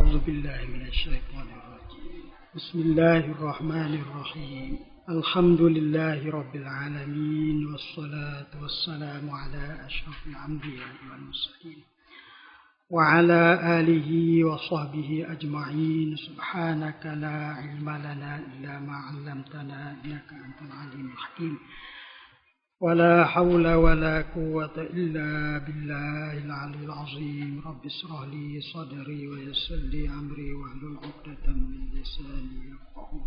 أعوذ بالله من الشيطان الرجيم بسم الله الرحمن الرحيم الحمد لله رب العالمين والصلاة والسلام على أشرف الأنبياء والمرسلين وعلى آله وصحبه أجمعين سبحانك لا علم لنا إلا ما علمتنا إنك أنت العليم الحكيم ولا حول ولا قوة إلا بالله العلي العظيم رب اشرح لي صدري ويسر لي أمري واحلل عقدة من لساني يفقهوا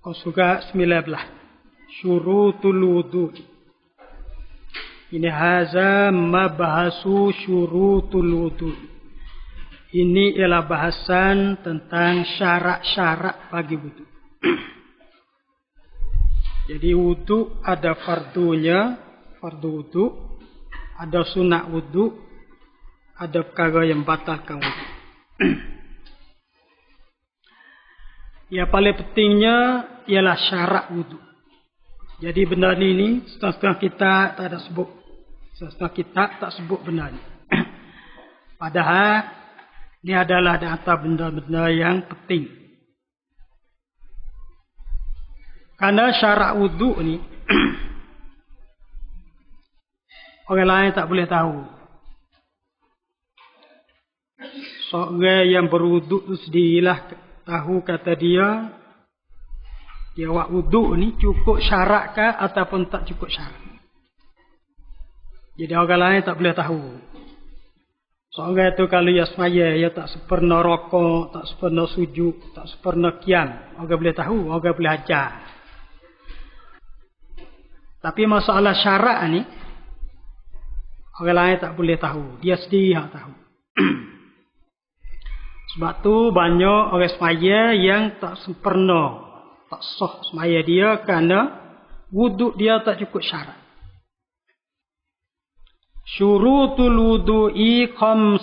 قولي. 19 syurutul wudu. Ini haza mabhasu syurutul wudu. Ini ialah bahasan tentang syarat-syarat bagi wudu. Jadi wudu ada fardunya, fardu wudu, ada sunat wudu, ada perkara yang batalkan wudu. Yang paling pentingnya ialah syarat wudu. Jadi benda ni setengah kita tak ada sebut. Setengah kita tak sebut benda ni. Padahal ini adalah di antara benda-benda yang penting. Karena syarat wudu ni orang lain tak boleh tahu. Seorang yang berwuduk tu sendirilah tahu kata dia buat wudu ni cukup syarat ke ataupun tak cukup syarat. Jadi orang lain tak boleh tahu. Seorang tu kalau dia semaya, dia tak sempurna rokok, tak sempurna sujud, tak sempurna qiyam, orang boleh tahu, orang boleh ajar. Tapi masalah syarat ni orang lain tak boleh tahu. Dia sendiri yang tahu. Sebab tu banyak orang semaya yang tak sempurna, tak sah semaya dia kerana wuduk dia tak cukup syarat. Syurutul wudu'i 15.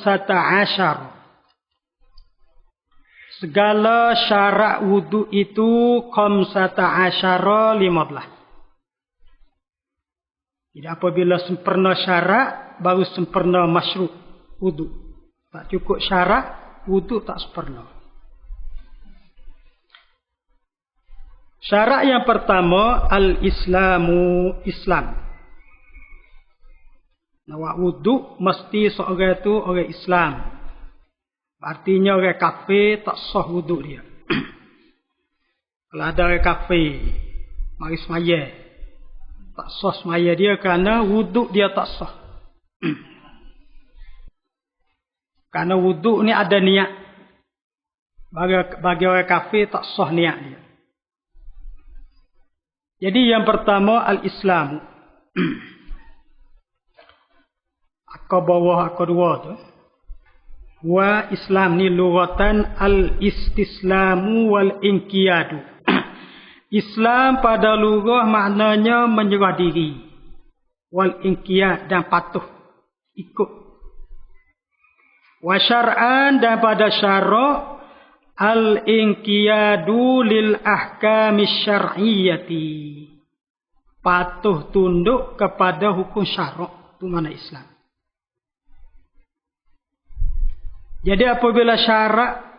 Segala syarat wuduk itu 15. Jadi apabila sempurna syarat, baru sempurna masyru' wudu. Tak cukup syarat, wudu tak sempurna. Syarat yang pertama, al-islamu, Islam. Nak wudu, mesti seorang itu orang Islam. Artinya orang kafir tak sah wudu dia. Kalau ada orang kafir, mari semaya. Tak sah semaya dia kerana wuduk dia tak sah. Kerana wuduk ni ada niat. Bagi orang kafir tak sah niat dia. Jadi yang pertama al-Islam. Akar bawah akar dua tu. Wa Islam ni lughatan al-istislamu wal-inqiyadu. Islam pada lughah maknanya menyerah diri. Wal inqiyad dan patuh. Ikut. Wa syar'an dan pada syarak. Al inqiyadu lil ahkami syar'iyyati. Patuh tunduk kepada hukum syarak. Itu mana Islam. Jadi apabila syarak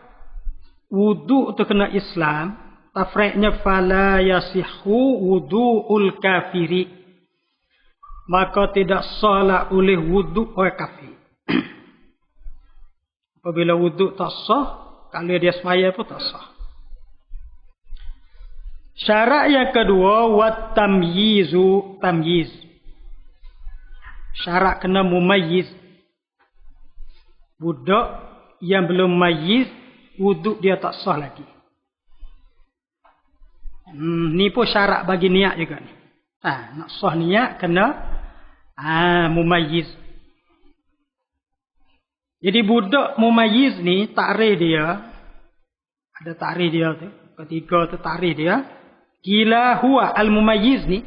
wudu itu kena Islam. Tafriqnya fala yasihhu wudu'ul kafiri. Maka tidak salah oleh wudu' orang kafir. Apabila wudu' tak sah, kalau dia semaya pun tak sah. Syarat yang kedua, wat tamyizu, tamyiz. Syarat kena mumayyiz. Budak yang belum mayyiz, wudu' dia tak sah lagi. Ni pun syarat bagi niat juga ni. Nak sah niat kena mumayyiz. Jadi budak mumayyiz ni takrif dia ada takrif dia tu. Ketiga tu takrif dia. Kila huwa al-mumayyiz ni.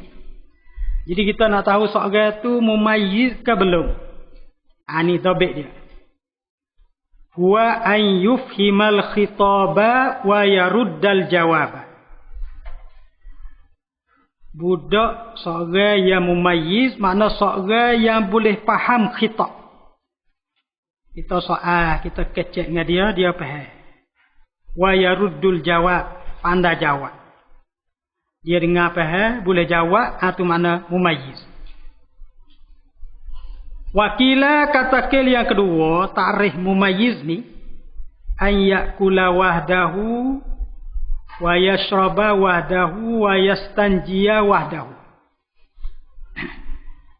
Jadi kita nak tahu seorang tu mumayyiz ke belum. Ni dhabit dia. Huwa an yufhimal khitaba wa yaruddal jawaba. Budak seorang yang mumayyiz makna seorang yang boleh faham khitab. Kita soal, kita kecek dengan dia faham. Wa yaruddul jawab, pandai jawab. Dia dengar faham, boleh jawab, itu makna mumayyiz. Wakila katakil yang kedua, ta'rif mumayyiz ni, an yakula wahdahu wa yashraba wahdahu wa yastanjiya wahdahu.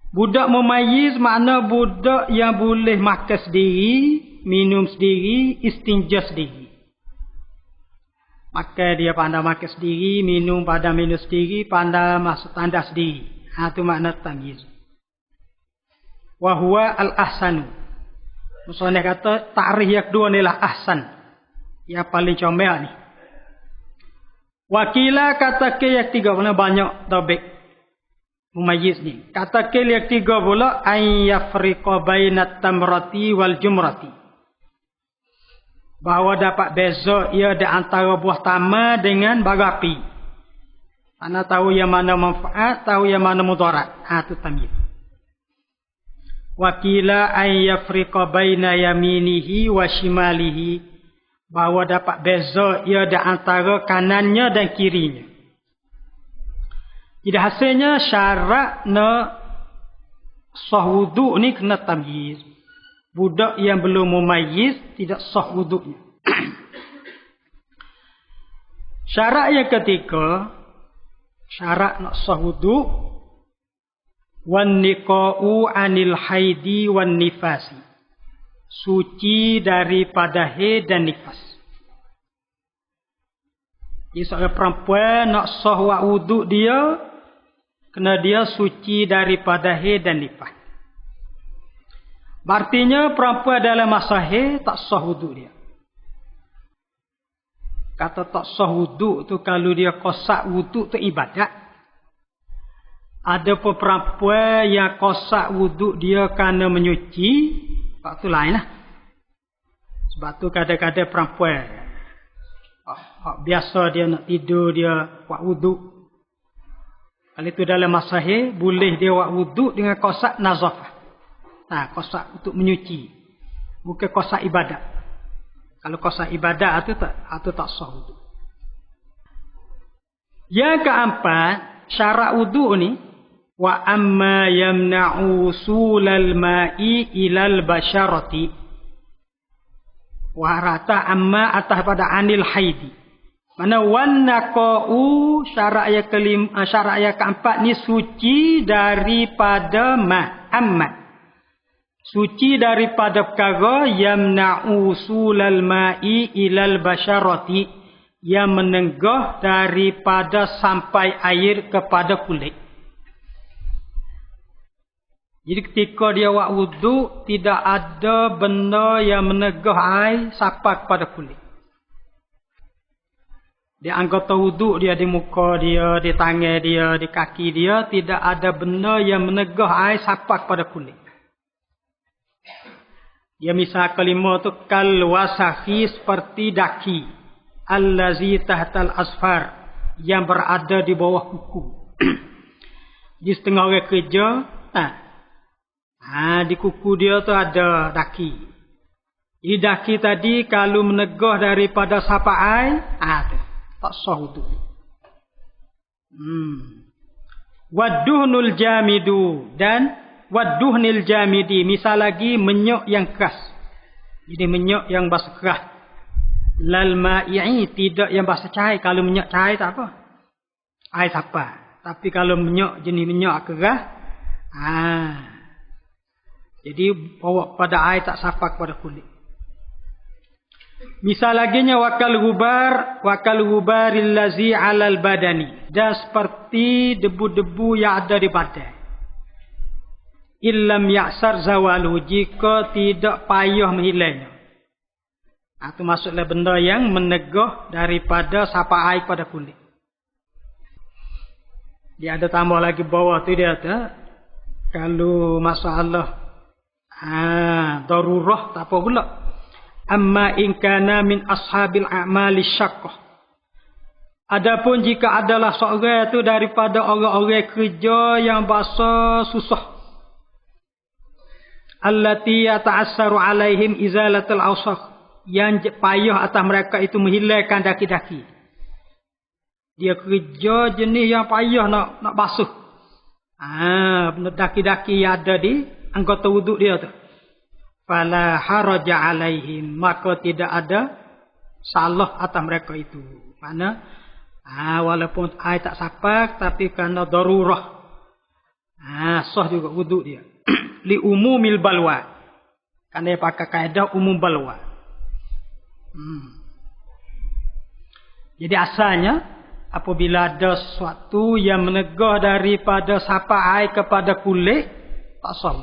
Budak mumayyiz makna budak yang boleh makan sendiri, minum sendiri, istinja sendiri. Makan dia pandai makan sendiri, minum pandai minum sendiri, pandai masuk tandas sendiri. Itu makna tamyiz. Wa huwa al-ahsanu. Maksudnya kata ta'rif yang kedua ni lah ahsan. Yang paling comel ni. Wakila kata ke yang tiga mana banyak tabik mumayyiz ni. Kata ke yang tiga pula an yafriqa bainat tamrati wal jumrati. Bahawa dapat beza ia di antara buah tamar dengan bagapi. Ana tahu yang mana manfaat, tahu yang mana mudarat. Itu tamyiz. Wakila an yafriqa baina yaminihi wa shimalihi. Bahawa dapat beza ia di antara kanannya dan kirinya. Jadi hasilnya syarat na sah wuduk ni kena tamyiz. Budak yang belum mumayyiz tidak sah wuduknya. Syarat yang ketiga, syarat nak sah wuduk, wan niqa'u anil haidi wan nifasi. Suci daripada haid dan nifas. Jadi seorang perempuan nak sah wuduk dia, kena dia suci daripada haid dan nifas. Artinya perempuan dalam masa haid tak sah wuduk dia. Kata tak sah wuduk tu kalau dia kosak wuduk tu ibadat. Ada pun perempuan yang kosak wuduk dia kerana menyuci, waktu lain lah. Sebab tu kadang-kadang perempuan biasa dia nak tidur dia buat wuduk. Kalau itu dalam masa haid boleh dia buat wuduk dengan kosak nazafah. Kosak untuk menyuci. Bukan kosak ibadat. Kalau kosak ibadat itu tak sah wuduk. Yang keempat, syarat wuduk ni, wa amma yamna'u sulal ma'i ilal basyarati. Wa rata amma atas pada anil haidi. Mana wan naqa'u syarat yang keempat ni suci daripada amma. Suci daripada perkara yamna'u sulal ma'i ilal basyarati, yang menenggah daripada sampai air kepada kulit. Jadi ketika dia buat wuduk, tidak ada benda yang menegah air sampai kepada kulit. Di anggota wuduk dia, di muka dia, di tangan dia, di kaki dia, tidak ada benda yang menegah air sampai kepada kulit. Dia misal kelima tu kal wasakhi, seperti daki allazi tahtal asfar, yang berada di bawah kuku. Di setengah orang kerja, di kuku dia tu ada daki. Jadi daki tadi kalau menegah daripada sapak air, tak sah wuduk. Waduhnul jamidu, dan waduhnil jamidi, misal lagi menyok yang keras. Jadi menyok yang bahasa keras. Lal ma'i, tidak yang bahasa cair. Kalau menyok cair tak apa, air tak apa. Tapi kalau menyok jenis menyok keras, jadi bawa pada air tak sampai kepada kulit. Misal laginya wakal gubaril lazi alal badani, dan seperti debu-debu yang ada di badan. Illam ya'sar zawalu, jika tidak payah menghilangnya. Itu maksudnya benda yang menegah daripada sapa air pada kulit. Dia ada tambah lagi bawah tu dia ada, kalau masalah darurah tak apa pula. Amma in kana min ashabil a'mali syaqqah. Adapun jika adalah seorang itu daripada orang-orang kerja yang bahasa susah. allati yata'assaru alaihim izalatul awsakh, yang payah atas mereka itu menghilangkan daki-daki. Dia kerja jenis yang payah nak basuh. Daki-daki yang ada di anggota wuduk dia tu. Fala haraja alaihim, maka tidak ada salah atas mereka itu. Mana walaupun air tak sapak, tapi kerana darurah, sah juga wuduk dia. Li umumil balwa, kerana dia pakai kaedah umum balwa. Jadi asalnya apabila ada sesuatu yang menegah daripada sapak air kepada kulit, tak sah.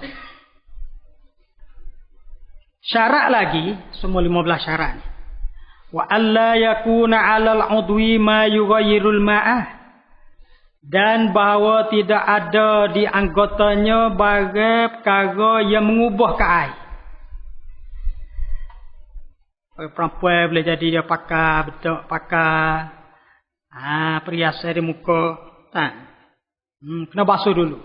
Syarat lagi, semua 15 syarat ni. Wa alla yakuna 'alal 'udwi ma yughayyirul ma'ah, dan bahawa tidak ada di anggotanya barang perkara yang mengubahkan air. Perempuan boleh jadi dia pakai betul, pakai perhiasan di muka, tak? Kena basuh dulu.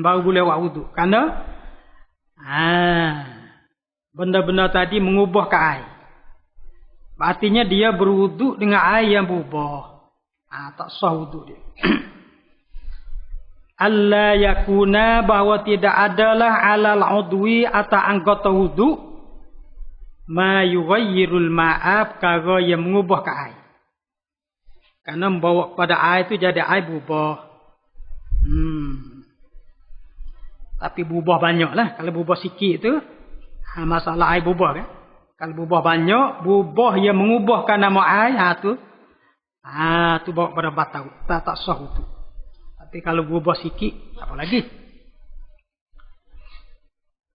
Baru boleh buat wuduk. Kerana benda-benda tadi mengubahkan air. Artinya dia berwuduk dengan air yang berubah. Tak sah wuduk dia. Alla yakuna, bahawa tidak adalah alal udwi atas anggota wuduk ma yughayyirul ma'a, perkara yang mengubahkan air. Kerana membawa kepada air itu jadi air berubah. Tapi berubah banyak lah. Kalau berubah sikit tu, masalah air berubah kan. Kalau berubah banyak, berubah yang mengubahkan nama air, tu bawa pada batal. Tak sah itu. Tapi kalau berubah sikit, apa lagi?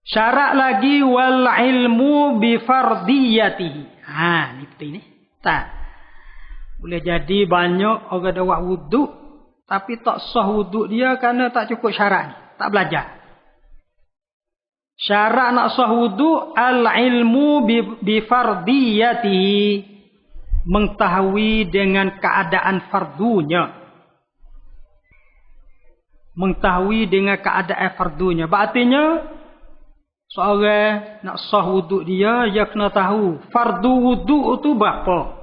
Syarat lagi, wal ilmu bi fardiyatihi. Ni penting ni. Tak. Boleh jadi banyak orang ada buat wuduk, tapi tak sah wuduk dia kerana tak cukup syarat ni. Tak belajar. Syarat nak sah wuduk, al-ilmu bi fardiyatihi, mengetahui dengan keadaan fardunya. Mengetahui dengan keadaan fardunya. Berartinya, seorang nak sah wuduk dia kena tahu fardu wuduk tu berapa.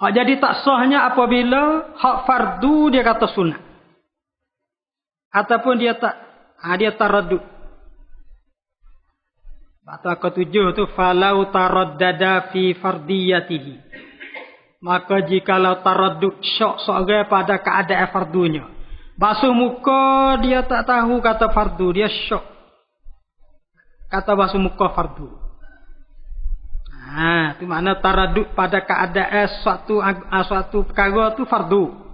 Jadi tak sahnya apabila hak fardu dia kata sunat. Ataupun dia taraddud. Atau ketujuh tu, falau taraddada fi fardiyatihi, maka jikalau taraddud syok seorang pada keadaan fardunya. Basuh muka dia tak tahu kata fardu, dia syok kata basuh muka fardu. Itu makna taraddud pada keadaan suatu perkara tu fardu.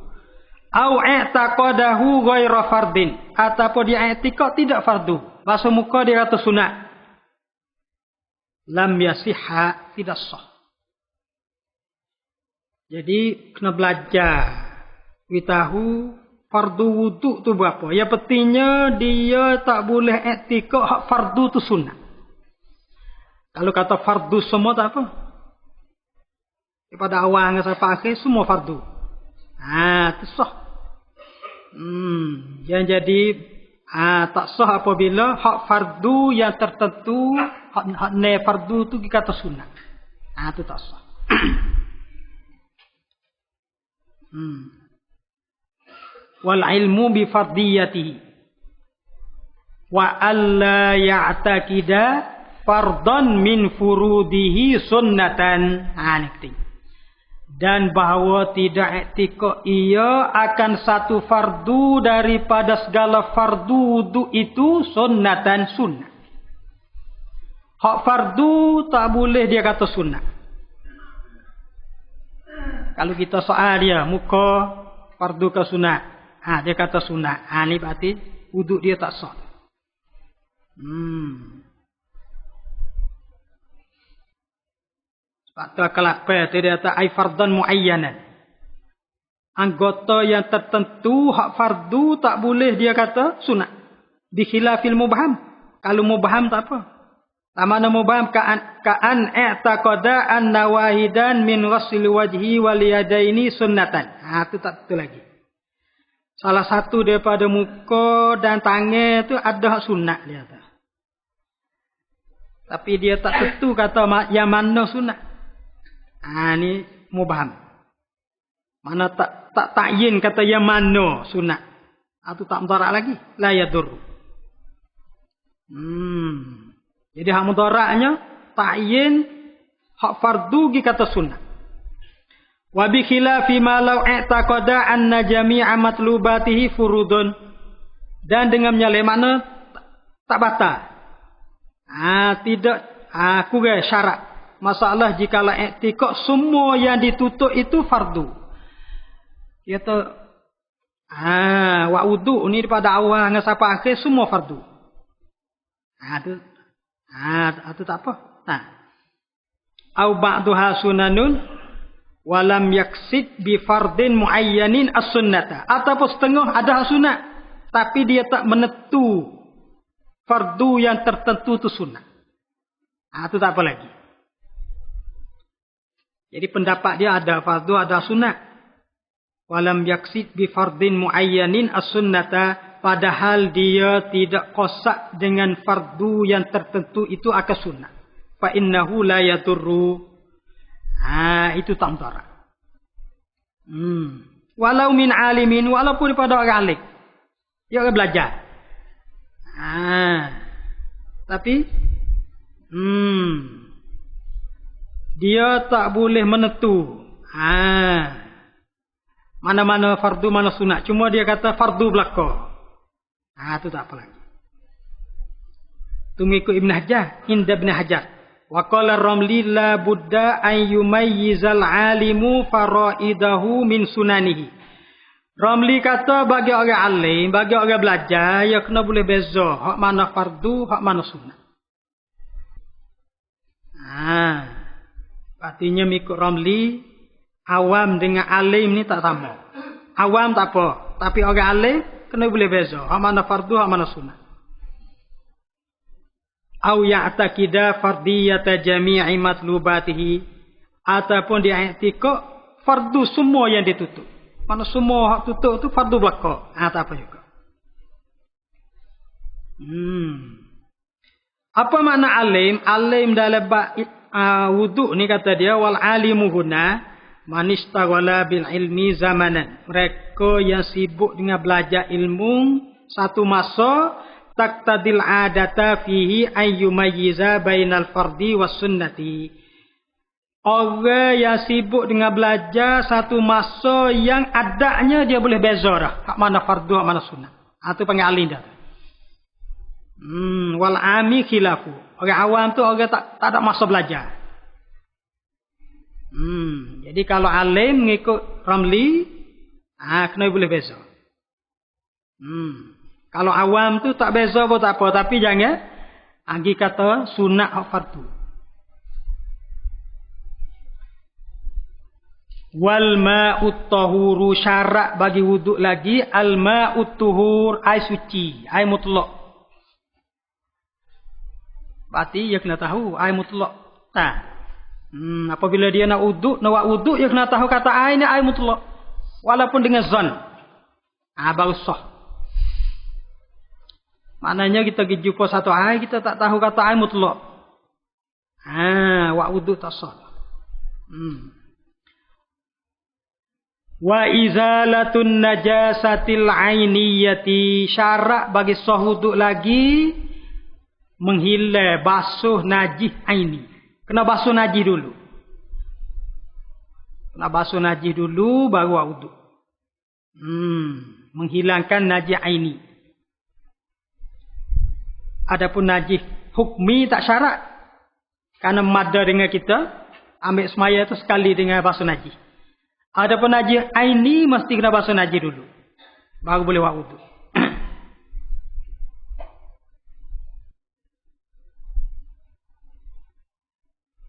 Au i'taqadahu ghaira fardin, ataupun dia i'tiqad tidak fardu, basuh muka dia kata sunat, lam yasihha, tidak sah. Jadi kena belajar tahu fardu wuduk tu berapa. Yang pentingnya dia tak boleh i'tiqad hak fardu tu sunat. Kalau kata fardu semua tak apa, daripada awal sampai akhir semua fardu, itu sah. Yang jadi tak sah apabila hak fardu yang tertentu, hak ne fardu tu dikata sunat. Itu tak sah. Wal ilmu bi fardiyatihi wa alla ya'taqida fardan min furudihi sunnatan. Ini penting. Dan bahawa tidak i'tiqad ia akan satu fardu daripada segala fardu wuduk itu sunnatan, sunnah. Hak fardu tak boleh dia kata sunnah. Kalau kita soal dia muka fardu ke sunat, dia kata sunat, ni berarti wuduk dia tak sah. Sebab tu kelapa tu dia kata ai fardan muayyanan. Anggota yang tertentu hak fardu tak boleh dia kata sunat. Bi khilafil mubham. Kalau mubham tak apa. Mana mubham ka'an i'taqada anna wahidan min ghusl wajhi wal yadaini sunnatan. Itu tak betul lagi. Salah satu daripada muka dan tangan tu ada hak sunat dia kata. Tapi dia tak tentu kata yang mana sunat. Ni mubham. Mana tak takyin kata yang mana sunat. Itu tak mudarat lagi. La yadur. Jadi hak mudaratnya takyin hak fardu gi kata sunat. Wa bi khilafi ma law i'taqada anna jami'a matlubatihi furudun. Dan dengan menyalih makna tak batal. Tidak kurang syarat. Masalah jikalau i'tiqad semua yang ditutup itu fardu. Dia tu wa wudu ni daripada awal hingga sampai akhir semua fardu. Itu tak apa. Au ba'daha sunanun walam yaksid bi fardin muayyanin as-sunnata. Ataupun setengah ada sunat tapi dia tak menentu fardu yang tertentu itu sunat. Itu tak apa lagi. Jadi pendapat dia ada fardu ada sunat. Walam yaksid bi fardin muayyanin as-sunnata, padahal dia tidak kosak dengan fardu yang tertentu itu akan sunat. Fa innahu la yadurru. Itu tak mudarat. Walau min alimin, walaupun daripada orang alim. Dia orang belajar. Tapi dia tak boleh menentu. Mana-mana fardu, mana sunat. Cuma dia kata fardu belaka. Itu tak apa lagi. Itu mengikut Ibn Hajar. Inda Ibn Hajar. Wa qala Ramli la budda an yumayyizal alimu faraidahu min sunanihi. Ramli kata bagi orang alim, bagi orang belajar, ya kena boleh beza hak mana fardu, hak mana sunat. Artinya mengikut Ramli, awam dengan alim ni tak sama. Awam tak apa, tapi orang alim kena boleh beza hak mana fardu, hak mana sunat. Au ya'taqida fardiyata jami'i matlubatihi, ataupun dia i'tiqad fardu semua yang ditutup. Mana semua hak tutup tu fardu belaka. Tak apa juga. Apa makna alim? Alim dalam bab wudu ni kata dia wal alimu huna man istaghala bil ilmi zamanan. Mereka yang sibuk dengan belajar ilmu satu masa, taqtadil adata fihi ayyumayyiza bainal fardi was sunnati. Orang yang sibuk dengan belajar satu masa yang adanya dia boleh beza dah hak mana fardu, hak mana sunnah. Itu panggil alim dah. Wal ami khilafu. Orang awam tu orang tak ada masa belajar. Jadi kalau alim mengikut Ramli, kena boleh beza. Kalau awam tu tak beza pun tak apa. Tapi jangan agi kata sunat hak fardu. Wal ma'ut tahuru, syarat bagi wuduk lagi. Al ma'ut tuhur, air suci, air mutlak. Berarti dia kena tahu air mutlak. Apabila dia nak wuduk, nak buat wuduk, dia kena tahu kata air ni air mutlak. Walaupun dengan zon. Baru sah. Maknanya kita pergi jumpa satu air, kita tak tahu kata air mutlak. Buat wuduk tak sah. Wa izalatun najasatil ainiyati, syarat bagi sah wuduk lagi menghilang basuh najis aini. Kena basuh najis dulu. Kena basuh najis dulu baru buat wuduk. Menghilangkan najis aini. Adapun najis hukmi tak syarat. Kerana mada dengan kita, ambil semaya tu sekali dengan basuh najis. Adapun najis aini mesti kena basuh najis dulu. Baru boleh buat wuduk.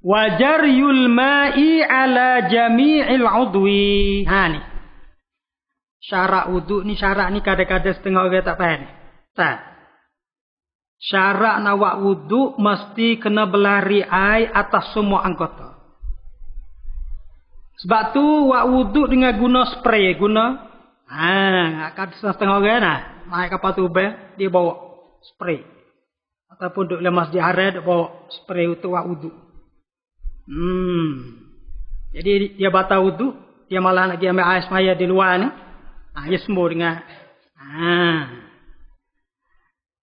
Wajar yulma'i ala jami'il udwi. Ni. Syarat wuduk ni, syarat ni kadang-kadang setengah orang tak faham. Tak. Syarat nak buat wuduk mesti kena berlari air atas semua anggota. Sebab tu buat wuduk dengan guna spray, guna Kat setengah orang naik kapal tubel, dia bawa spray. Ataupun duduk dalam masjid haram, dia bawa spray untuk buat wudu. Jadi dia batal wudu, dia malah nak pergi ambil air semaya di luar ni. Dia sembuh dengan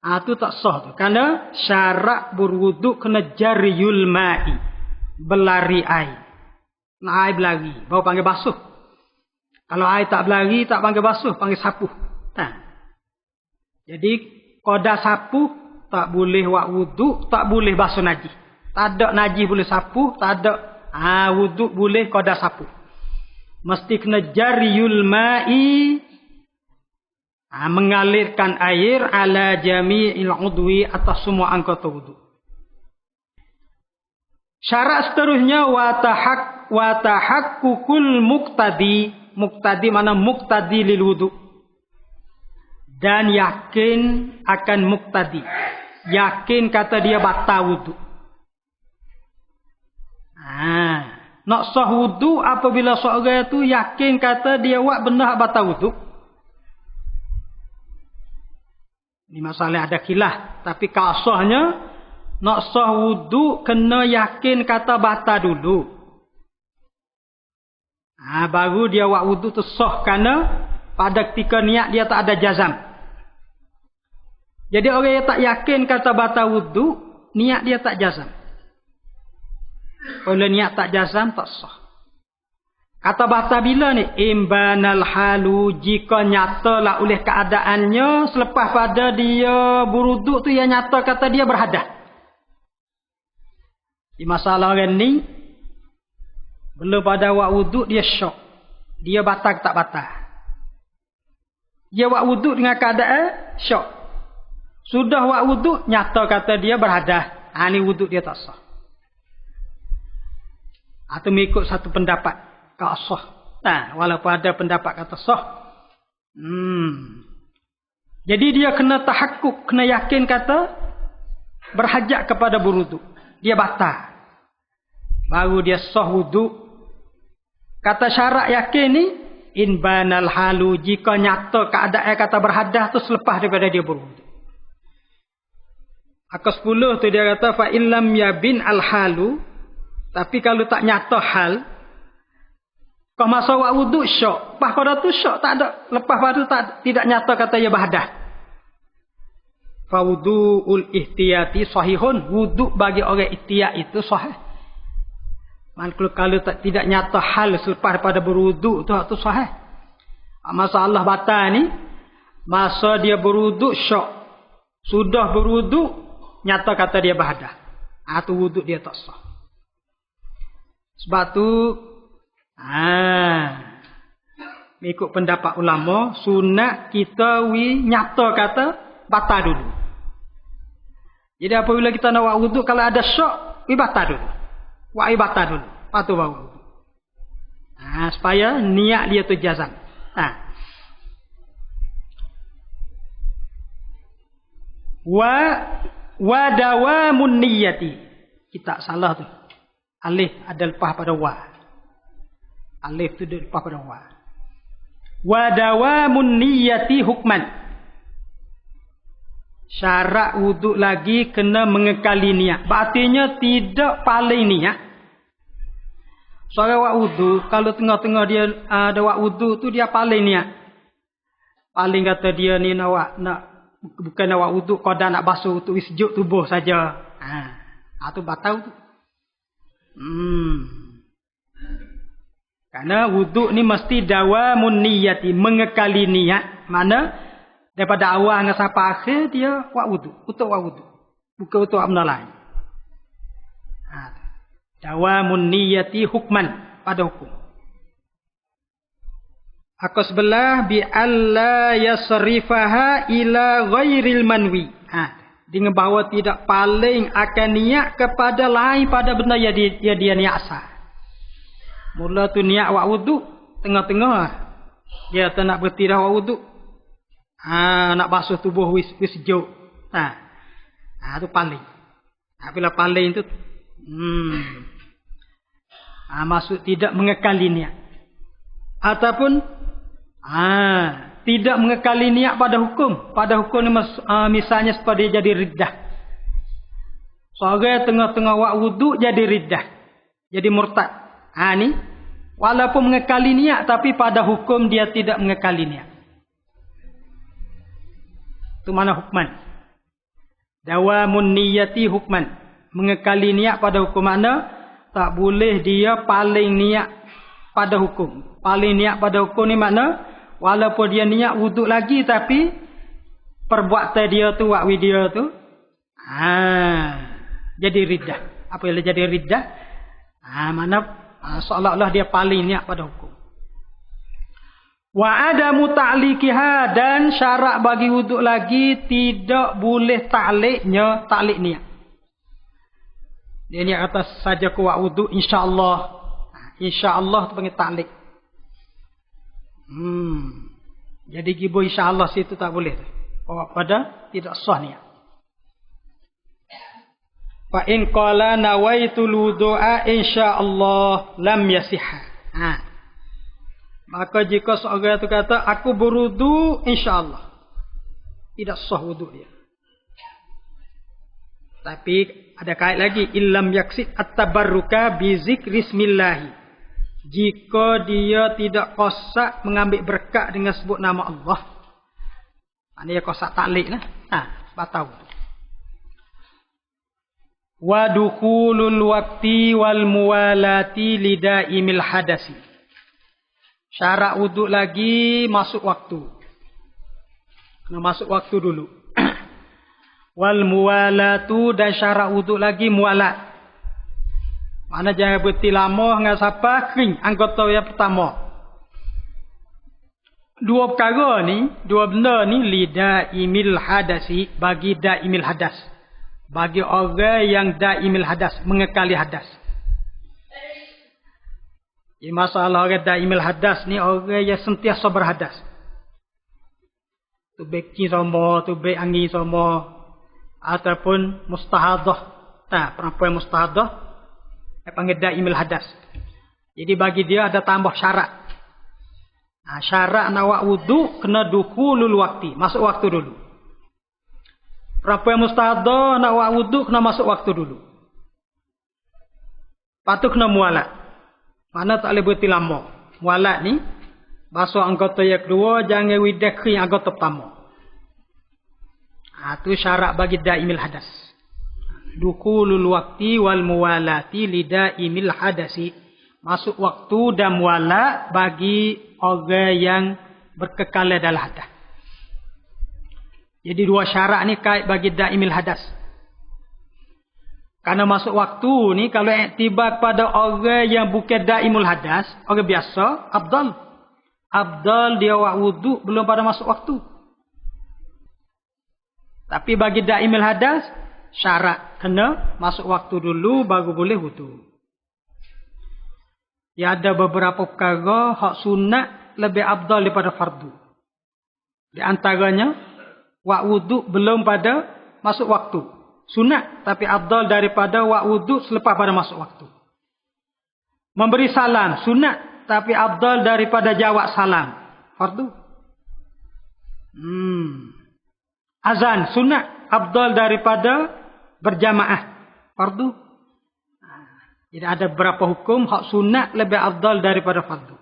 itu tak sah tu. Kerana syarat berwudu kena jariyul ma'i. Berlari air. Nak air berlari. Baru panggil basuh. Kalau air tak berlari, tak panggil basuh. Panggil sapuh. Jadi, qada sapuh, tak boleh buat wudu, tak boleh basuh najis. Tak ada najis boleh sapuh, tak ada wudu boleh qada sapuh. Mesti kena jariyul ma'i. Mengalirkan air ala jami'il udwi atas semua anggota wudu. Syarat seterusnya wa tahaqqul muqtadi. Muqtadi mana muqtadi lil wudu. Dan yakin akan muqtadi. Yakin kata dia batal wudu. Nak sah wudu apabila seorang itu yakin kata dia buat benda batal wudu. Ini masalah ada khilaf. Tapi kasahnya, nak sah wudu kena yakin kata batal dulu. Baru dia buat wudu tu sah kerana pada ketika niat dia tak ada jazam. Jadi orang yang tak yakin kata batal wudu, niat dia tak jazam. Kalau niat tak jazam, tak sah. Kata batal bila ni? Imbanal halu, jika nyatalah oleh keadaannya selepas pada dia berwuduk tu yang nyata kata dia berhadas. Di masalah orang ni, belum pada buat wuduk dia syok. Dia batal tak batal. Dia buat wuduk dengan keadaan syok. Sudah buat wuduk, nyata kata dia berhadas. Ni wuduk dia tak sah. Atau mengikut satu pendapat. Tak sah. Walaupun ada pendapat kata sah. Jadi dia kena tahakkuk, kena yakin kata berhajat kepada berwuduk. Dia batal. Baru dia sah wuduk. Kata syarat yakin ni, in banal halu, jika nyata keadaan kata berhadas tu selepas daripada dia berwuduk. Akal 10 tu dia kata fa illam yabin al halu, tapi kalau tak nyata hal, kau masa buat wuduk syok. Lepas pada tu syok tak ada. Lepas pada tu tidak nyata kata ia berhadas. Fa wudu'ul ihtiyati sahihun. Wuduk bagi orang ihtiyat itu sahih. Kalau tidak nyata hal selepas pada berwuduk tu sahih. Masalah batal ni, masa dia berwuduk syok. Sudah berwuduk, nyata kata dia berhadas. Tu wuduk dia tak sah. Sebab tu ikut pendapat ulama, sunat kita nyata kata batal dulu. Jadi apabila kita nak buat wuduk, kalau ada syok, batal dulu. Buat batal dulu. Lepas tu baru wuduk. Supaya niat dia tu jazam. Wa dawamun niyati. Kita salah tu. Alif ada lepas pada wa. Alif tu lepas pada wa. Wa dawamun niyati hukman. Syarat wuduk lagi kena mengekali niat. Artinya tidak paling niat. Seorang buat wuduk, kalau tengah-tengah dia ada buat wuduk tu dia paling niat. Paling kata dia ni nak bukan nak buat wuduk, qada nak basuh untuk sejuk tubuh saja. Tu batal tu. Karena wuduk ni mesti dawamun niyati, mengekali niat. Mana daripada awal hingga sampai akhir dia buat wuduk, untuk buat wuduk. Bukan untuk benda lain. Dawamun niyati hukman, pada hukum. Aku sebelah bi alla yasrifaha ila ghairil manwi. Dengan bahawa tidak paling akan niat kepada lain pada benda yang dia niat asal. Mula tu niat buat wuduk, tengah-tengah dia tak nak berhenti dah buat wuduk. Nak basuh tubuh wis sejuk. Tu paling. Bila paling tu maksud tidak mengekali niat. Ataupun Tidak mengekali niat pada hukum. Pada hukum ni misalnya supaya dia jadi riddah. Seorang tengah-tengah buat wuduk jadi riddah. Jadi murtad. Ni walaupun mengekali niat tapi pada hukum dia tidak mengekali niat. Itu mana hukman? Dawamun niyati hukman. Mengekali niat pada hukum mana? Tak boleh dia paling niat pada hukum. Paling niat pada hukum ni makna walaupun dia niat wuduk lagi tapi perbuatan dia tu, wakwi dia tu jadi riddah. Apa yang jadi riddah? Mana seolah-olah dia paling niat pada hukum. Wa adamu ta'liqiha, dan syarat bagi wuduk lagi tidak boleh taklik niat. Dia niat atas saja ku buat wuduk insya-Allah. Insya-Allah tu panggil taklik. Jadi gibo insya-Allah situ tak boleh. Bawa pada tidak sah niat. Fa in qala nawaitul wudu'a insya-Allah lam yasihha. Maka jika seorang itu kata aku berwudu insya-Allah, tidak sah wuduk dia. Tapi ada kait lagi, illam yaksid at-tabarruka bi zikri bismillah. Jika dia tidak qasak mengambil berkat dengan sebut nama Allah. Maknanya qasak taklik lah. Batal. Wa dukhulul waqti wal muwalati lidaimil hadasi. Syarat wuduk lagi masuk waktu. Kena masuk waktu dulu. Wal muwalatu, dan syarat wuduk lagi muwalat. Mana jangan berhenti lama dengan siapa kering anggota yang pertama. Dua perkara ni, dua benda ni lidaimil hadasi, bagi daimil hadas. Bagi orang yang daimil hadas, mengekali hadas. Masalah orang daimil hadas ni orang yang sentiasa berhadas. Tu beki sama, tu bek angin sama, ataupun mustahadah. Perempuan mustahadah panggil daimil hadas. Jadi bagi dia ada tambah syarat. Syarat nak buat wuduk kena dukhulul waqti, masuk waktu dulu. Perempuan mustahadah nak buat wuduk kena masuk waktu dulu. Lepas tu kena mualat. Mana tak boleh berhenti lama. Mualat ni basuh anggota yang kedua, jangan widah kering anggota pertama. Itu syarat bagi daimil hadas. Dukhulul waqti wal muwalati lidaimil hadasi. Masuk waktu dan mualat bagi orang yang berkekalan dalam hadas. Jadi dua syarat ni kait bagi daimil hadas. Karena masuk waktu ni kalau iktibar pada orang yang bukan daimul hadas, orang biasa, afdal. Afdal dia buat wuduk belum pada masuk waktu. Tapi bagi daimul hadas, syarat kena masuk waktu dulu baru boleh wuduk. Ya, ada beberapa perkara hak sunat lebih afdal daripada fardu. Di antaranya buat wuduk belum pada masuk waktu. Sunat tapi afdal daripada buat wuduk selepas pada masuk waktu. Memberi salam sunat tapi afdal daripada jawab salam fardu. Azan sunat afdal daripada berjamaah fardu. Jadi ada beberapa hukum hak sunat lebih afdal daripada fardu.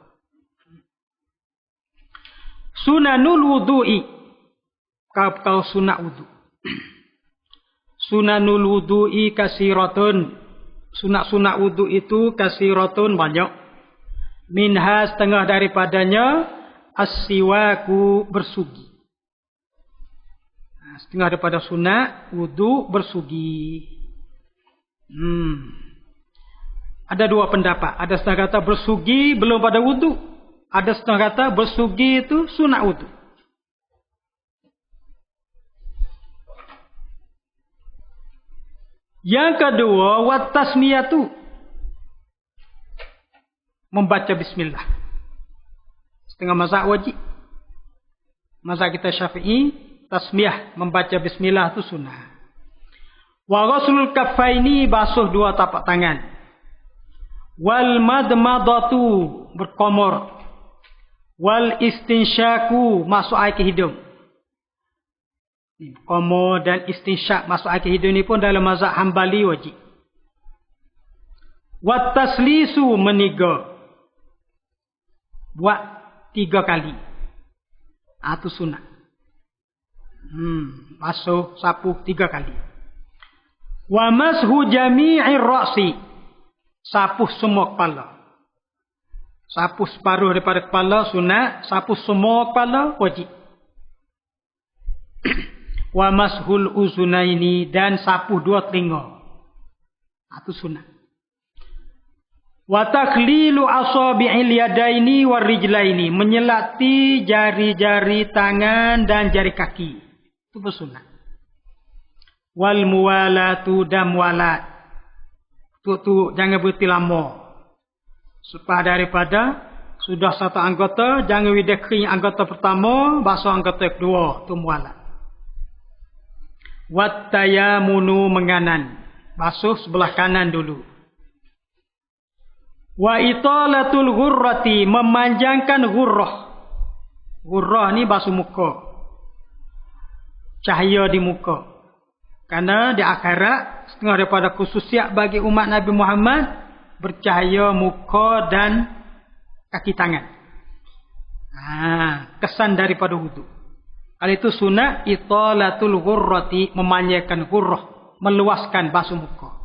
Sunanul wudu'i, kau sunat wuduk. Sunanul wudu'i kasiratun. Sunat-sunat wuduk itu kasiratun, banyak. Minha, setengah daripadanya as-siwaku, bersugi. Setengah daripada sunat wuduk bersugi. Ada dua pendapat. Ada setengah kata bersugi belum pada wuduk. Ada setengah kata bersugi itu sunat wuduk. Yang kedua, wat tasmiyatu, membaca bismillah. Setengah mazhab wajib. Mazhab kita Syafi'i, tasmiyah, membaca bismillah itu sunnah. Wa ghuslul kaffaini, basuh dua tapak tangan. Wal madmadatu, berkomor. Wal istinsyaku masuk air ke hidung. Qama dan istinsyak masuk air ke hidung ni pun dalam mazhab Hambali wajib. Wat taslisu meniga. Buat 3 kali. Itu sunat. Basuh sapu 3 kali. Wa mashu jami'ir ra'si. Sapu semua kepala. Sapu separuh daripada kepala sunat, sapu semua kepala wajib. Wa mashul uzunaini dan sapu 2 telinga. Itu sunat. Wa takhlilu asabi'il yadaini war rijlaini, menyelati jari-jari tangan dan jari kaki. Itu bersunat. Wal muwalatu dan muwalat. Tu jangan berhenti lama. Supaya daripada sudah satu anggota, jangan widah kering anggota pertama, basuh anggota kedua. Itu muwalat. Wat tayamunu menganan. Basuh sebelah kanan dulu. Wa italatul ghurrati, memanjangkan ghurrah. Ghurrah ni basuh muka. Cahaya di muka. Karena di akhirat, setengah daripada khususiat bagi umat Nabi Muhammad, bercahaya muka dan kaki tangan. Kesan daripada wudu. Hal itu sunat italatul ghurrati, memanjangkan ghurrah, meluaskan basuh muka.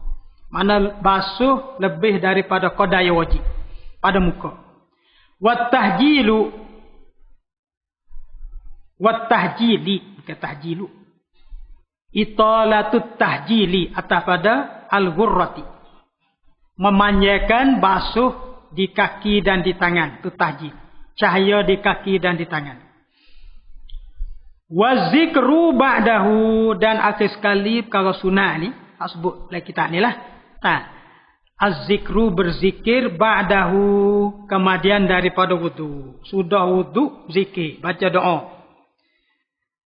Mana basuh lebih daripada qadaya wajib pada muka. Wat tahjilu, wat tahjili, bukan tahjilu. Italatut tahjili atas pada al-ghurrati. Memanjangkan basuh di kaki dan di tangan. Itu tahjil. Cahaya di kaki dan di tangan. Wazikru ba'dahu, dan akhir sekali perkara sunat ni. Tak sebut lagi kita ni lah. Az-zikru berzikir ba'dahu, kemudian daripada wudu. Sudah wudu, zikir. Baca doa.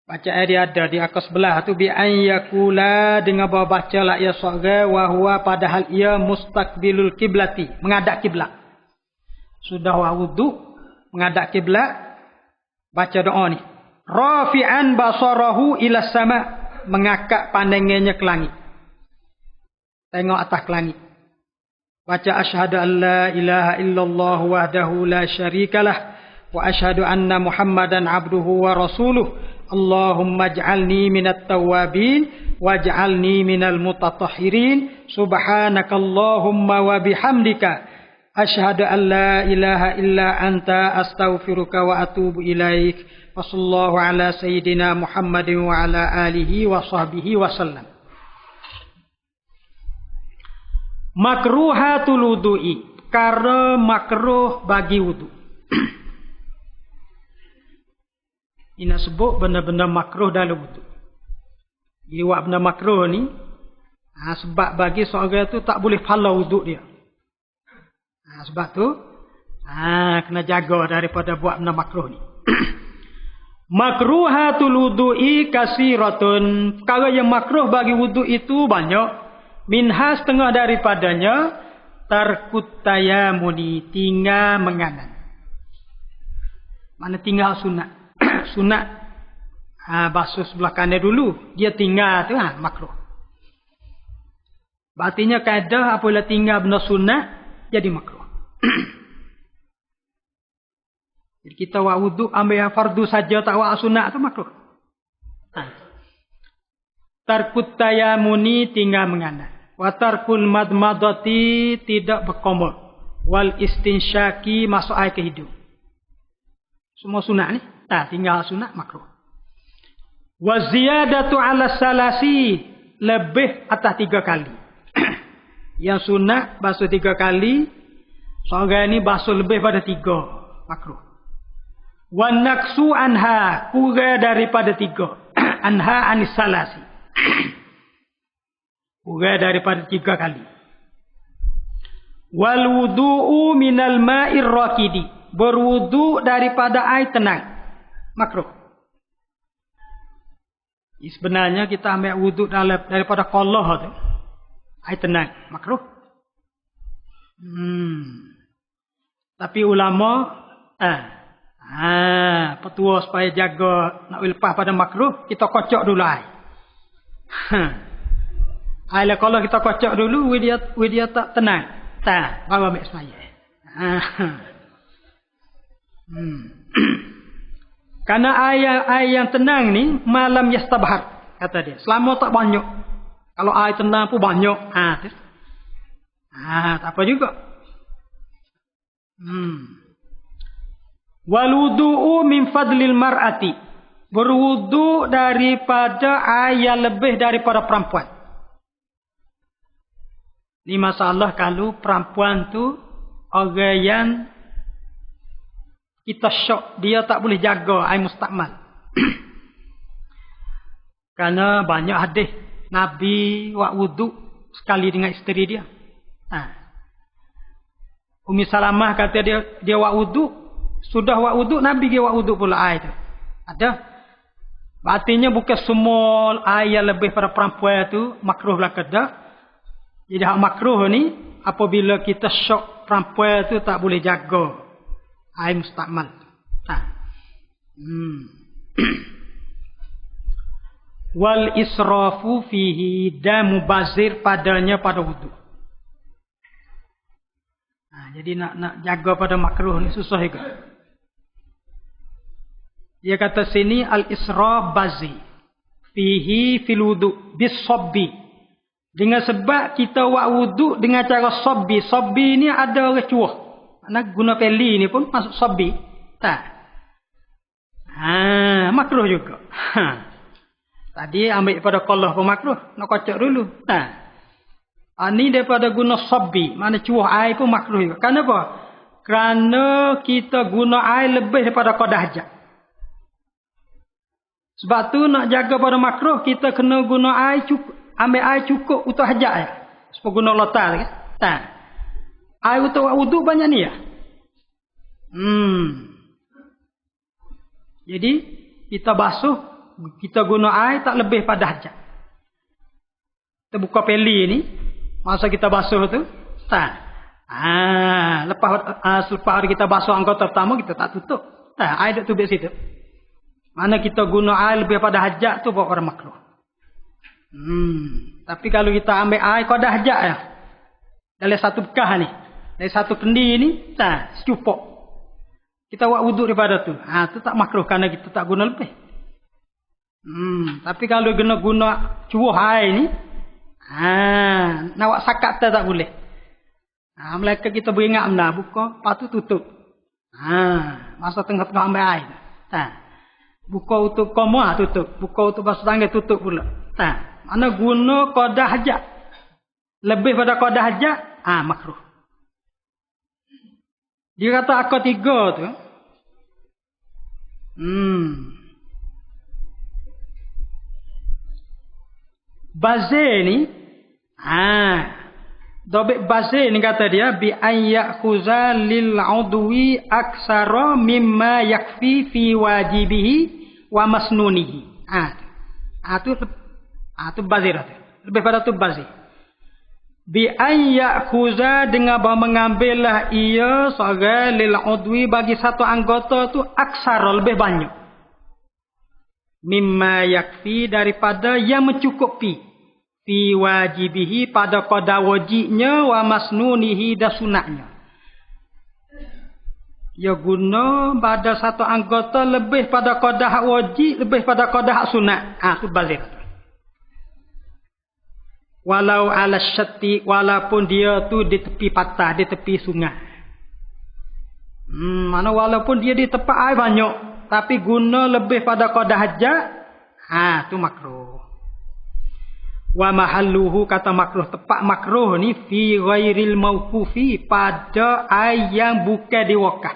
Baca ayat ada di akas sebelah tu, bi an yakula, dengan baca la ya saga wa huwa, padahal ia mustaqbilul kiblati, menghadap kiblat. Sudah wudu, menghadap kiblat, baca doa ni. Rafi'an basarahu ila sama, mengangkat pandangannya ke langit. Tengok atas ke langit. Baca asyhadu an la ilaha illallah wahdahu la syarikalah wa asyhadu anna Muhammadan abduhu wa rasuluh. Allahumma ij'alni minat tawwabin waj'alni minal mutatahhirin. Subhanakallahumma wa bihamdika asyhadu an la ilaha illa anta astaghfiruka wa atubu ilaik. Wa sallallahu ala sayyidina Muhammadin wa ala alihi wa sahbihi wa sallam. Makruhatul wudu'i, perkara makruh bagi wudu. Ini sebut benda-benda makruh dalam wudu. Jadi buat benda makruh ni, sebab bagi seorang tu tak boleh pahala wudu dia. Sebab tu kena jaga daripada buat benda makruh ni. Makruhatul wudu'i kasiratun, perkara yang makruh bagi wudu itu banyak. Minha, setengah daripadanya, tarkut tayamuni, tinggal menganan. Mana tinggal sunat. Sunat basuh sebelah kanan dulu, dia tinggal tu makruh. Artinya kaedah apabila tinggal benda sunat jadi makruh. Jadi kita buat wudu ambil yang fardu saja, tak buat sunat tu makruh. Tarkut tayamuni, tinggal menganan. Wa tarkul madmadati, tidak berkomor. Wal istinsyaki, masuk air ke hidung. Semua sunat ni. Tinggal sunat makruh. Wa ziyadatu ala salasi, lebih atas 3 kali. Yang sunat basuh 3 kali, seorang ni basuh lebih pada 3, makruh. Wa naqsu anha, kurang daripada 3. Anha anis salasi, kurang daripada 3 kali. Wal wudu'u minal ma'ir rakidi, berwudu daripada air tenang, makruh. Sebenarnya kita ambil wudu daripada qalah tu, air tenang, makruh. Tapi ulama Petua supaya jaga nak lepas pada makruh, kita kocok dulu air. Air kalau kita kocok dulu, dia tak tenang. Tak, bawa ambil semaya. Karena air yang tenang ni malam yastabhar, kata dia. Selama tak banyak. Kalau air tenang pun banyak. Tak apa juga. Wal wudu'u min fadlil mar'ati. Berwudu daripada air yang lebih daripada perempuan. Ini masalah kalau perempuan tu orang yang kita syok, dia tak boleh jaga air mustakmal. Karena banyak hadis Nabi buat wudu sekali dengan isteri dia. Umi Salamah kata dia buat wudu, sudah buat wudu, Nabi dia buat wudu pula air tu. Ada. Artinya bukan semua air yang lebih pada perempuan tu makruh lah kedak. Jadi hak makruh ni apabila kita syok perempuan tu tak boleh jaga air mustakmal. Wal israfu fihi, dan mubazir padanya pada wudu. Jadi nak jaga pada makruh ni susah juga. Dia kata sini al israf bazi fihi fil wudu bis sabbi. Dengan sebab kita buat wudu dengan cara sabbi. Sabbi ni ada orang cuah. Nak guna peli ni pun masuk sabbi. Tak. Makruh juga. Tadi ambil pada qalah pun makruh. Nak kocok dulu. Ni daripada guna sabbi. Mana cuah air pun makruh juga. Kenapa? Kerana kita guna air lebih daripada qadah hajat. Sebab tu nak jaga pada makruh, kita kena guna air cukup. Ambil air cukup untuk hajat ya. Supaya guna lotal kan? Tak. Air untuk wudu banyak ni ya. Jadi kita basuh, kita guna air tak lebih pada hajat. Kita buka peli ni, masa kita basuh tu, tak. Lepas hari kita basuh anggota pertama, kita tak tutup. Tak, air duduk tubik situ. Mana kita guna air lebih pada hajat tu buat orang makruh. Tapi kalau kita ambil air qadah hajat ya. Dalam satu bekas ni, dari satu kendi ni, secukup. Kita buat wudu daripada tu. Tu tak makruh kerana kita tak guna lebih. Tapi kalau guna cuah air ni, nak buat sakat tak boleh. Mereka kita beringat benda, buka, lepas tu tutup. Masa tengah-tengah ambil air. Buka untuk koma, tutup. Buka untuk basuh tangan, tutup pula. Mana guna qadah hajat. Lebih pada qadah hajat, makruh. Dia kata akad tiga tu. Bazir ni, dobek bazir ni kata dia, bi an ya'khuza lil udwi aksara mimma yakfi fi wajibihi wa masnunihi. Tu bazir tu. Lebih pada tu bazir. Bi an ya'khuza, dengan bahawa mengambillah ia sebagai lil udwi bagi satu anggota tu aksara, lebih banyak. Mimma yakfi, daripada yang mencukupi fi wajibihi, pada qada wajibnya, wa masnunihi, dan sunatnya. Ya guna pada satu anggota lebih pada qada hak wajib, lebih pada qada hak sunat. Tu bazir. Walau ala syatti, walaupun dia tu di tepi patah, di tepi sungai. Mana walaupun dia di tempat air banyak, tapi guna lebih pada qada hajat, tu makruh. Wa mahalluhu, kata makruh, tepat makruh ni fi ghairil mauqufi, pada air yang bukan diwakaf.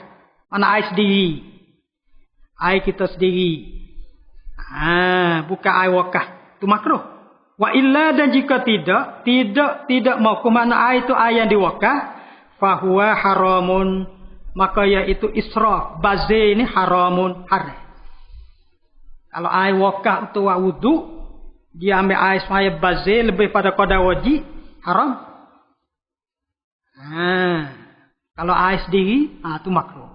Mana air sendiri. Air kita sendiri. Bukan air wakaf. Tu makruh. Wa illa, dan jika tidak mauquf, makna air itu air yang diwakaf, fahuwa haramun, maka iaitu israf, bazir ni haramun, haram. Kalau air wakaf untuk wudu, dia ambil air semaya bazir lebih pada qada wajib, haram. Kalau air sendiri, tu makruh.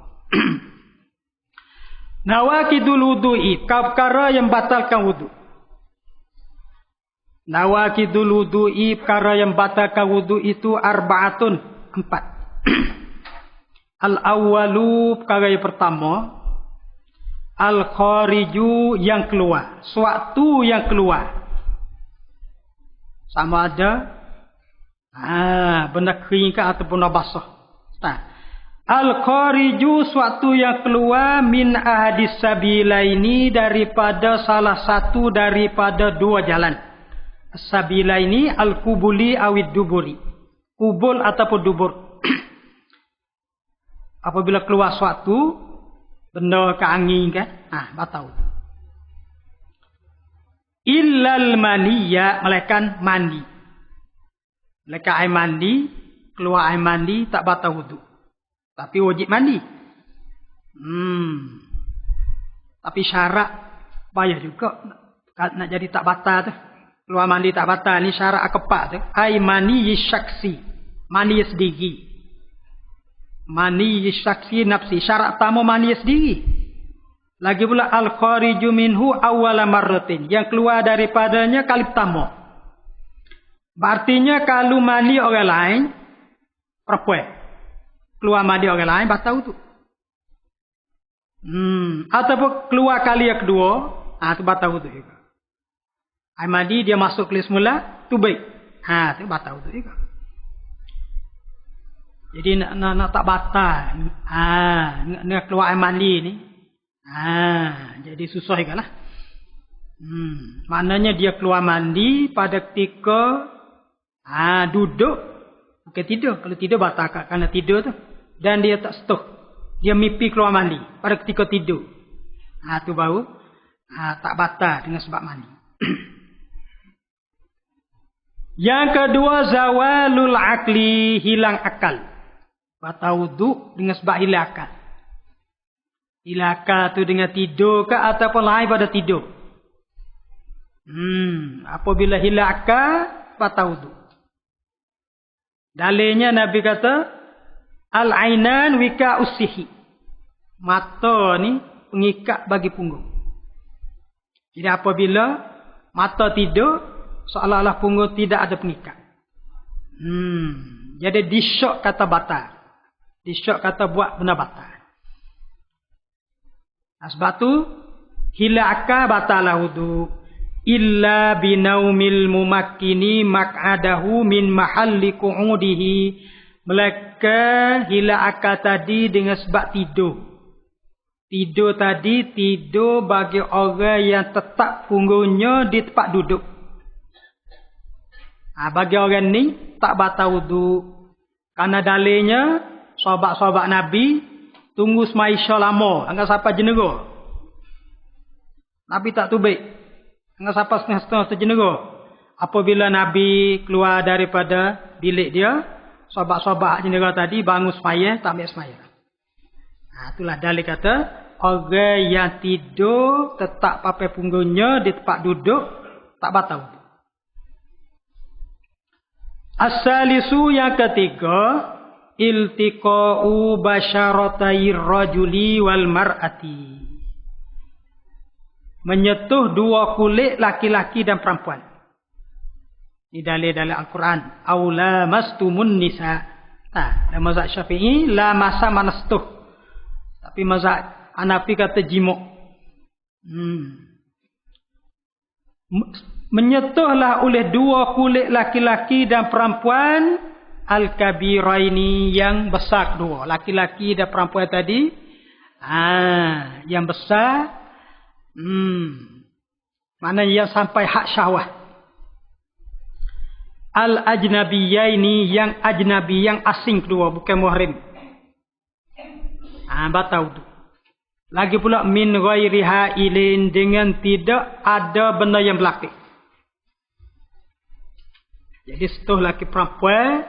Nawaqidul wudu'i, perkara yang batalkan wudu. Nawaqidul wudu'i, perkara yang batalkan wudu itu arba'atun, 4. Al-awwalu, perkara yang pertama, al-khariju, yang keluar, suatu yang keluar. Sama ada benda kering ke ataupun benda basah. Al-khariju, suatu yang keluar, min ahadis sabilaini, daripada salah satu daripada dua jalan. Sabilaini al-kubuli awid duburi, kubul ataupun dubur. Apabila keluar suatu benda ke angin kan, batal. Illal maniyya, melainkan mandi. Melainkan air mandi, keluar air mandi tak batal wudu. Tapi wajib mandi. Tapi syarat payah juga nak jadi tak batal tu. Keluar mandi tak batal ni syarat keempat tu. Air mani syaksi, mani sendiri. Mani syaksi nafsi, syarat pertama mani sendiri. Lagi pula al-khariju minhu awwala marratin, yang keluar daripadanya kali pertama. Artinya kalau mani orang lain, perempuan keluar mandi orang lain batal tu. Ataupun keluar kali yang kedua, tu batal tu juga. Air mandi dia masuk kelis semula, tu baik. Tu batal tu juga. Jadi nak tak batal. Nak keluar air mandi ni. Jadi susah juga lah. Maknanya dia keluar mandi pada ketika duduk, bukan tidur. Kalau tidur batal kerana tidur tu. Dan dia tak setuh, dia mimpi keluar mandi pada ketika tidur. Tu baru tak batal dengan sebab mandi. Yang kedua, zawalul akli, hilang akal. Batal wudu dengan sebab hilang akal. Hilang akal tu dengan tidur ke ataupun lain pada tidur. Apabila hilang akal, batal wudu. Dalilnya Nabi kata, al-ainan wika usihi, mata ni pengikat bagi punggung. Jadi apabila mata tidur, seolah-olah punggung tidak ada pengikat. Jadi disyok kata batal. Disyok kata buat benda batal. Sebab tu hilang akal batalah wudu. Illa binaumil mumakkini mak'adahu min mahalli qu'udihi, melainkan hilang akal tadi dengan sebab tidur. Tidur tadi, tidur bagi orang yang tetap punggungnya di tempat duduk. Bagi orang ni tak batal wudu. Karena dalilnya sahabat-sahabat Nabi tunggu semaisha lama, anggap sampai jenera. Nabi tak tubik, anggap sampai setengah-setengah terjenera. Apabila Nabi keluar daripada bilik dia, sahabat-sahabat jenera tadi bangun semaya, tak ambil semaya. Itulah dalil kata, orang yang tidur tetap pakai punggungnya di tempat duduk, tak batal. As-salisu, yang ketiga, iltiqa'u basyaratai rajuli wal mar'ati, menyentuh dua kulit laki-laki dan perempuan. Ini dalil-dalil Al-Quran. Aula mastumun nisa. Dalam mazhab Syafi'i, la masa manastuh. Tapi mazhab Hanafi kata jimuk. Menyentuhlah oleh dua kulit laki-laki dan perempuan al-kabiraini, yang besar kedua. Laki-laki dan perempuan tadi, yang besar, maknanya yang sampai hak syahwat. Al-ajnabiyaini, yang ajnabi, yang asing kedua, bukan muhrim. Batal tu. Lagi pula min ghairi hailin, dengan tidak ada benda yang berlapis. Jadi setuh laki perempuan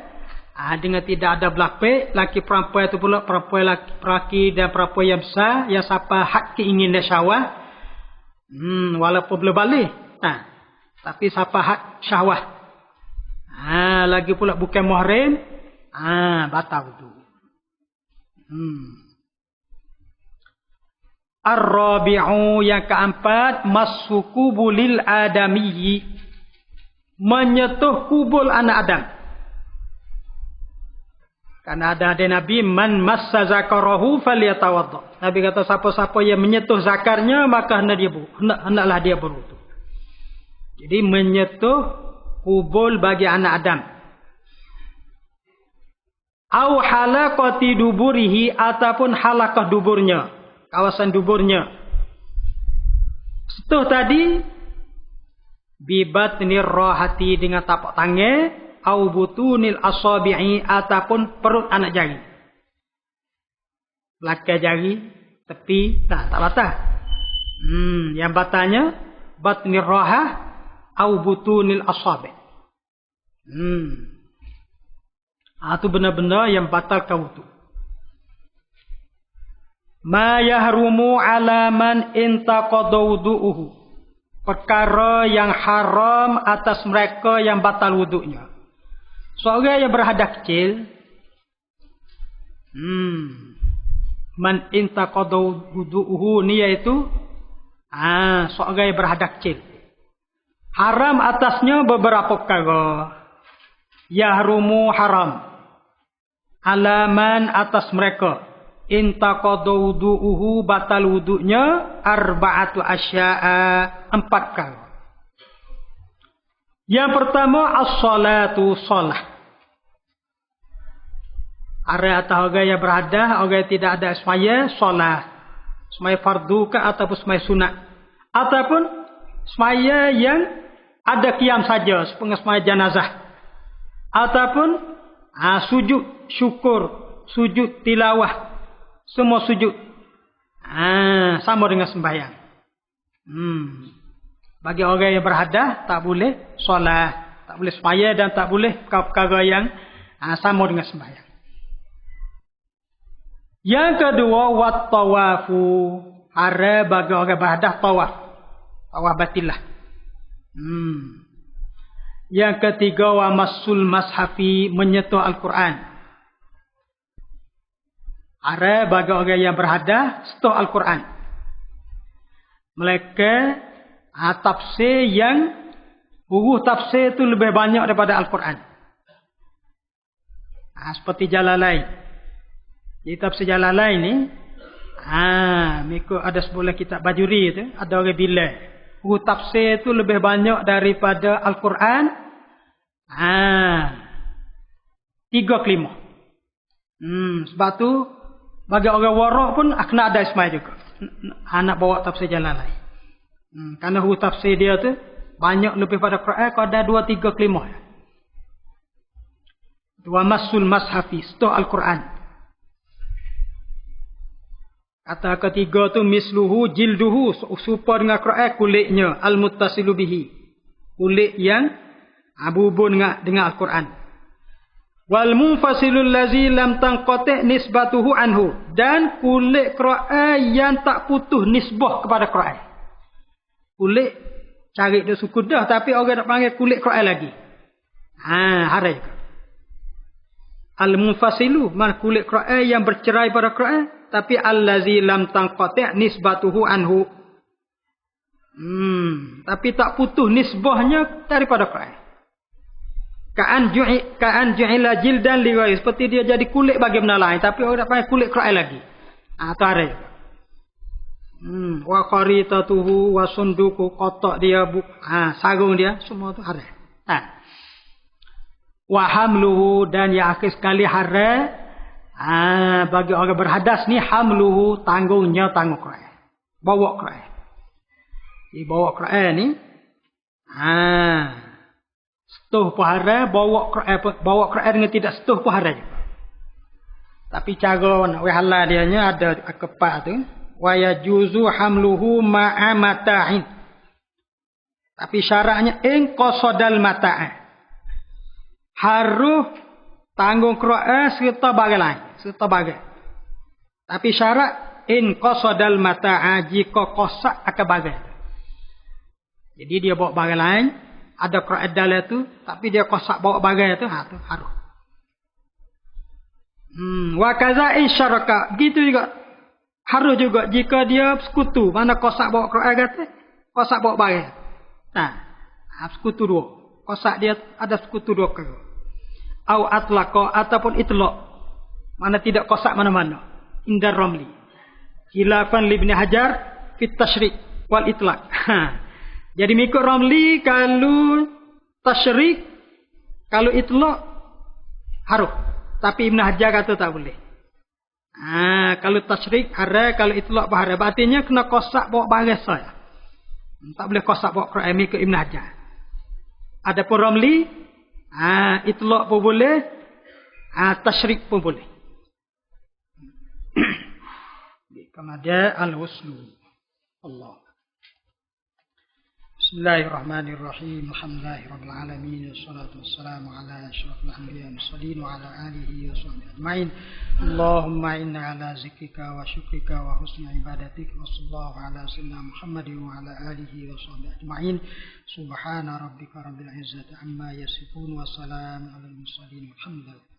dengan tidak ada berlapis. Laki perempuan itu pula perempuan laki dan perempuan yang besar, yang sampai hak keinginan syahwat. Walaupun belum balik, tapi sampai hak syahwat. Lagi pula bukan muhrim, batal wudu. Ar-rabi'u yang keempat, massuku bulil adamiyyi, menyentuh kubul anak Adam. Karena ada Nabi, man massa zakarahu falyatawadda. Nabi kata siapa-siapa yang menyentuh zakarnya maka hendaklah dia berwudu. Jadi menyentuh kubul bagi anak Adam. Au halaqati duburihi, ataupun halaqah duburnya, kawasan duburnya. Setuh tadi bibatnir rahati, dengan tapak tangan, au butunil asabi'i, ataupun perut anak jari. Belakang jari, tepi, tak batal. Yang batalnya batnir rahah au butunil asabi'. Itu benar-benar yang batalkan wudu. Ma yahrumu ala man intaqada wudu'uhu, perkara yang haram atas mereka yang batal wudu'nya. Seorang yang berhadas kecil, man intaqada wudu'uhu ni iaitu seorang yang berhadas kecil. Haram atasnya beberapa perkara. Yahrumu haram alaman atas mereka intaqada wudu'uhu, batal wudu'nya, arba'atu asya'a, 4 perkara. Yang pertama as-salatu, salat. Ada atas orang yang berhadas, orang yang tidak ada semaya, salat. Semaya fardu ke ataupun semaya sunat, ataupun semaya yang ada qiyam saja, seperti semaya janazah, ataupun sujud syukur, sujud tilawah, semua sujud sama dengan sembahyang. Bagi orang yang berhadas tak boleh solat, tak boleh sembahyang, dan tak boleh perkara yang sama dengan sembahyang. Yang kedua wat tawafu, ada bagi orang berhadas tawaf, tawaf batillah. Yang ketiga wa masul mashafi, menyentuh Al-Quran. Ada bagi orang yang berhadas sentuh Al-Quran. Mereka tafsir yang huruf tafsir itu lebih banyak daripada Al-Quran. Seperti Jalalain. Jadi tafsir Jalalain ni, mereka ada sebuah kitab Bajuri itu, ada orang bilang huruf tafsir itu lebih banyak daripada Al-Quran. 3 ke 5. Sebab tu bagi orang warak pun kena ada ismai juga. Nak bawa tafsir Jalalain. Karena huruf tafsir dia tu banyak lebih pada Quran, kalau ada 2, 3 ke 5. Wa masul mashafi, sentuh Al-Quran. Kata ketiga tu misluhu jilduhu, serupa dengan Quran kulitnya, al-muttasilu bihi, kulit yang berhubung dengan Al-Quran. Wal munfasilul lazi lam tanqati nisbatuhu anhu, dan kulit Quran yang tak putus nisbah kepada Quran. Kulit cari dia suku dah, tapi orang nak panggil kulit Quran lagi. Harai. Al-munfasilu, man kulit Quran yang bercerai pada Quran, tapi allazi lam tanqati nisbatuhu anhu. Tapi tak putus nisbahnya daripada Quran. Ka'an ju'ila jildan li ghairi, seperti dia jadi kulit bagi benda lain, tapi orang tak panggil kulit Quran lagi. Tu ada. Wa qaritatuhu wa sunduku, kotak dia, sarung dia, semua tu ada. Wa hamluhu, dan yang akhir sekali haram bagi orang berhadas ni, hamluhu, tanggung Quran, bawa Quran. Bawa Quran ni setuh pun haram, bawa Quran dengan tidak setuh pun haram. Tapi cara nak halal dia nya ada kepak tu, wa yajuzu hamluhu ma'a mata'in. Tapi syaratnya in qasadal mata'a, harus tanggung Quran serta barang lain, serta barang. Tapi syarat in qasadal mata'a, jika qasak akan barang. Jadi dia bawa barang lain, ada Quran dalam tu, tapi dia qasak bawa barang tu, tu harus. Wa kaza in syaraka, gitu juga Harus juga jika dia sekutu. Mana kosak bawa Quran kata? Kosak bawa barang. Nah, sekutu dua. Kosak dia ada sekutu dua kali. Au atlaqa ataupun itlaq. Mana tidak kosak mana-mana. Indar Ramli. Khilafan li Ibn Hajar fit tasyrik wal itlaq. Jadi mengikut Ramli kalau tasyrik, kalau itlaq harus. Tapi Ibn Hajar kata tak boleh. Kalau tasyrik haram, kalau itlaq haram. Artinya kena kosak bawa barang saya. Tak boleh kosak bawa Quran mengikut Ibn Hajar. Adapun Ramli, itlaq pun boleh, tasyrik pun boleh. Kemudian al-wuslu. Allah. Bismillahirrahmanirrahim. Alhamdulillahirabbil alamin. Wassalatu wassalamu ala asyrafil anbiya'i wal mursalin wa ala alihi wa sahbihi ajma'in. Allahumma inna ala zikrika wa syukrika wa husni ibadatik wa sallallahu ala sayyidina Muhammadin wa ala alihi wa sahbihi ajma'in. Subhana rabbika rabbil izzati amma yasifun wa salamun alal mursalin. Alhamdulillah.